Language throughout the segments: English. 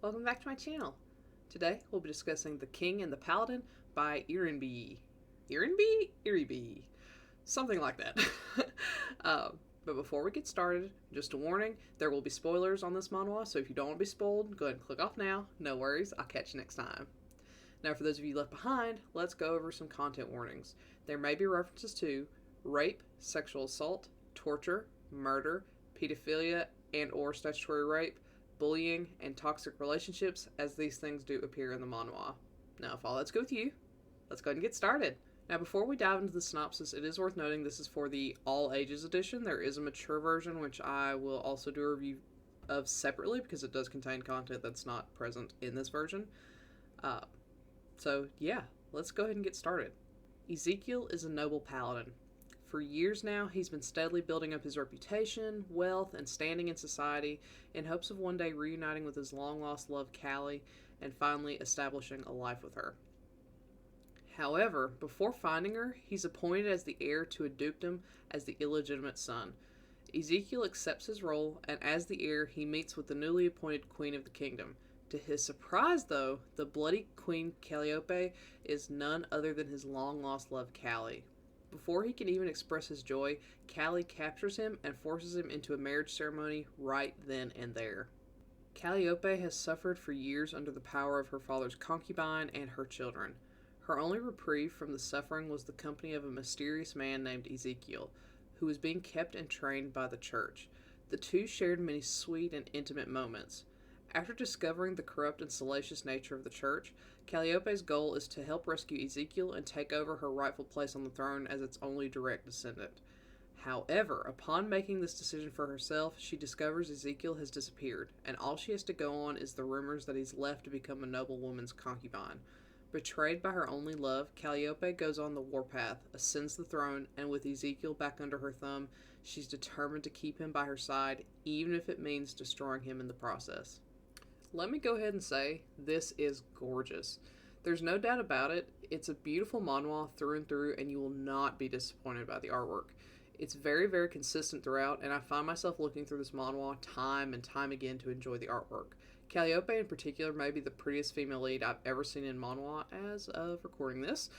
Welcome back to my channel. Today we'll be discussing The King and the Paladin by IRINBI. IRINBI? IRINBI. Something like that. But before we get started, just a warning, there will be spoilers on this manhwa, so if you don't want to be spoiled, go ahead and click off now. No worries, I'll catch you next time. Now for those of you left behind, let's go over some content warnings. There may be references to rape, sexual assault, torture, murder, pedophilia and or statutory rape, bullying, and toxic relationships, as these things do appear in the manhwa. Now if all that's good with you, let's go ahead and get started. Now before we dive into the synopsis, it is worth noting this is for the all ages edition. There is a mature version, which I will also do a review of separately because it does contain content that's not present in this version. So yeah, let's go ahead and get started. Ezekiel is a noble paladin. For years now, he's been steadily building up his reputation, wealth, and standing in society in hopes of one day reuniting with his long-lost love, Callie, and finally establishing a life with her. However, before finding her, he's appointed as the heir to a dukedom as the illegitimate son. Ezekiel accepts his role, and as the heir, he meets with the newly appointed queen of the kingdom. To his surprise, though, the bloody Queen Calliope is none other than his long-lost love, Callie. Before he can even express his joy, Callie captures him and forces him into a marriage ceremony right then and there. Calliope has suffered for years under the power of her father's concubine and her children. Her only reprieve from the suffering was the company of a mysterious man named Ezekiel, who was being kept and trained by the church. The two shared many sweet and intimate moments. After discovering the corrupt and salacious nature of the church, Calliope's goal is to help rescue Ezekiel and take over her rightful place on the throne as its only direct descendant. However, upon making this decision for herself, she discovers Ezekiel has disappeared, and all she has to go on is the rumors that he's left to become a noblewoman's concubine. Betrayed by her only love, Calliope goes on the warpath, ascends the throne, and with Ezekiel back under her thumb, she's determined to keep him by her side, even if it means destroying him in the process. Let me go ahead and say, this is gorgeous. There's no doubt about it, it's a beautiful manhwa through and through, and you will not be disappointed by the artwork. It's very, very consistent throughout, and I find myself looking through this manhwa time and time again to enjoy the artwork. Calliope in particular may be the prettiest female lead I've ever seen in manhwa as of recording this.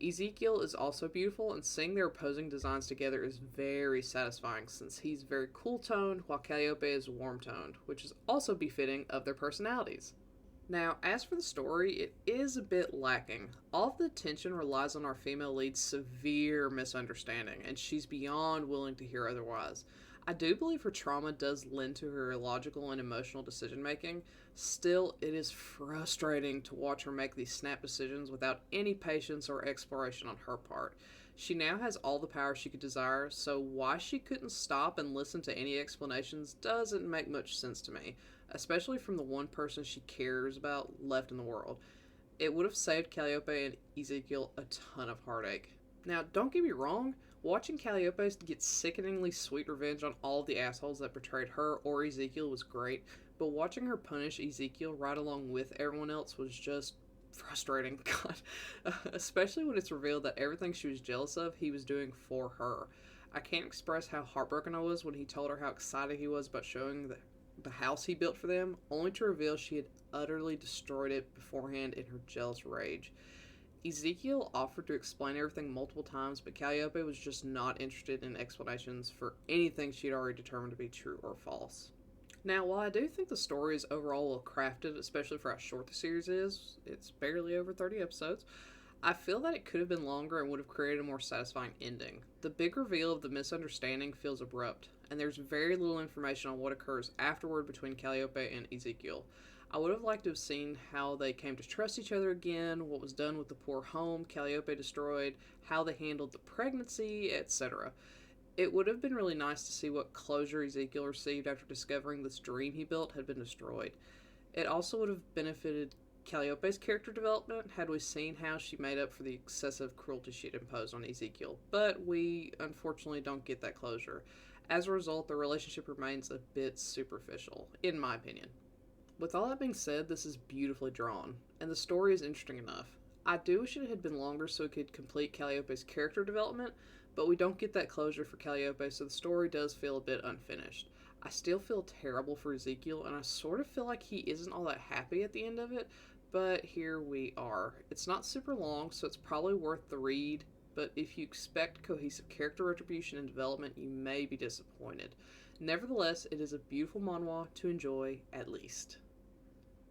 Ezekiel is also beautiful, and seeing their opposing designs together is very satisfying since he's very cool-toned while Calliope is warm-toned, which is also befitting of their personalities. Now, as for the story, it is a bit lacking. All of the attention relies on our female lead's severe misunderstanding, and she's beyond willing to hear otherwise. I do believe her trauma does lend to her illogical and emotional decision making. Still, it is frustrating to watch her make these snap decisions without any patience or exploration on her part. She now has all the power she could desire, so why she couldn't stop and listen to any explanations doesn't make much sense to me, especially from the one person she cares about left in the world. It would have saved Calliope and Ezekiel a ton of heartache. Now, don't get me wrong, watching Calliope get sickeningly sweet revenge on all the assholes that betrayed her or Ezekiel was great, but watching her punish Ezekiel right along with everyone else was just frustrating. God. Especially when it's revealed that everything she was jealous of, he was doing for her. I can't express how heartbroken I was when he told her how excited he was about showing the house he built for them, only to reveal she had utterly destroyed it beforehand in her jealous rage. Ezekiel offered to explain everything multiple times, but Calliope was just not interested in explanations for anything she had already determined to be true or false. Now, while I do think the story is overall well crafted, especially for how short the series is, it's barely over 30 episodes, I feel that it could have been longer and would have created a more satisfying ending. The big reveal of the misunderstanding feels abrupt, and there's very little information on what occurs afterward between Calliope and Ezekiel. I would have liked to have seen how they came to trust each other again, what was done with the poor home Calliope destroyed, how they handled the pregnancy, etc. It would have been really nice to see what closure Ezekiel received after discovering this dream he built had been destroyed. It also would have benefited Calliope's character development had we seen how she made up for the excessive cruelty she'd imposed on Ezekiel, but we unfortunately don't get that closure. As a result, the relationship remains a bit superficial, in my opinion. With all that being said, this is beautifully drawn, and the story is interesting enough. I do wish it had been longer so it could complete Calliope's character development, but we don't get that closure for Calliope, so the story does feel a bit unfinished. I still feel terrible for Ezekiel, and I sort of feel like he isn't all that happy at the end of it, but here we are. It's not super long, so it's probably worth the read, but if you expect cohesive character retribution and development, you may be disappointed. Nevertheless, it is a beautiful manhwa to enjoy at least.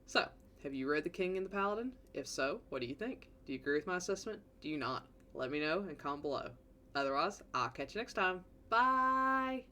So, have you read The King and the Paladin? If so, what do you think? Do you agree with my assessment? Do you not? Let me know and comment below. Otherwise, I'll catch you next time. Bye!